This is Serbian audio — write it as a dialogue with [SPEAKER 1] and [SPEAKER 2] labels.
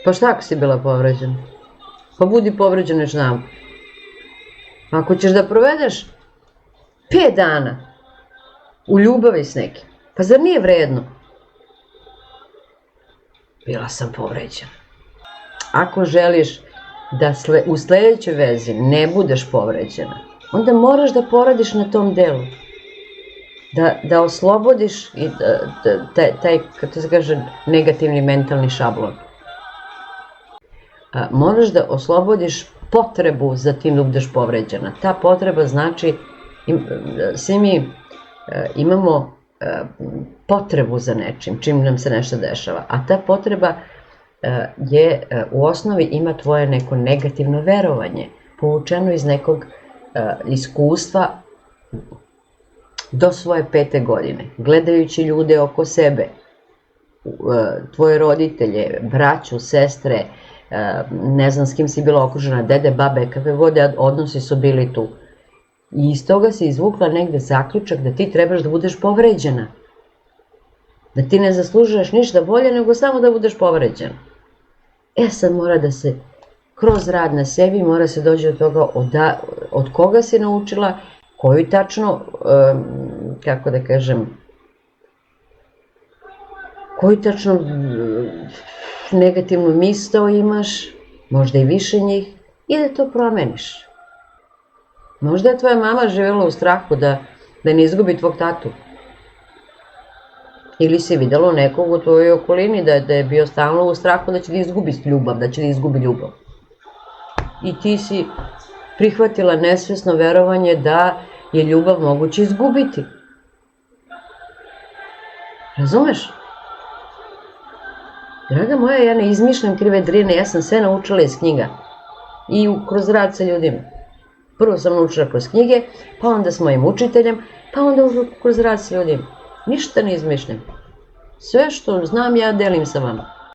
[SPEAKER 1] Pa šta ako si bila povređena? Pa budi povređena još znam. Ako ćeš da provedeš 5 dana u ljubavi s nekim, pa zar nije vredno? Bila sam povređena. Ako želiš da u sledećoj vezi ne budeš povređena, onda moraš da poradiš na tom delu. Da oslobodiš taj, kako se kaže, negativni mentalni šablon. Moraš da oslobodiš potrebu za tim da budeš povređena. Ta potreba znači, svi mi imamo potrebu za nečim, čim nam se nešto dešava, a ta potreba je u osnovi ima tvoje neko negativno verovanje, povučeno iz nekog iskustva do svoje 5. godine, gledajući ljude oko sebe, tvoje roditelje, braću, sestre, ne znam s kim si bila okružena, dede, babe, kakve god odnosi su bili tu. I iz toga se izvukla negde zaključak da ti trebaš da budeš povređena. Da ti ne zaslužuješ ništa bolje nego samo da budeš povređena. Sad mora da se, kroz rad na sebi, mora se dođe do toga od koga si naučila, koju tačno, kako da kažem, koju tačno negativnu misao imaš, možda i više njih, i da to promeniš. Možda je tvoja mama živjela u strahu da ne izgubi tvog tatu. Ili si vidjela nekog u tvojoj okolini da je bio stalno u strahu da će da izgubi ljubav, da će da izgubi ljubav. I ti si prihvatila nesvesno verovanje da je ljubav moguće izgubiti. Razumeš? Draga moja, ja ne izmišljam krive drine, ja sam sve naučila iz knjiga. I kroz rad sa ljudima. Prvo sam naučila kroz knjige, pa onda s mojim učiteljem, pa onda kroz rad sa ljudima. Ništa ne izmišljam. Sve što znam ja delim sa vama.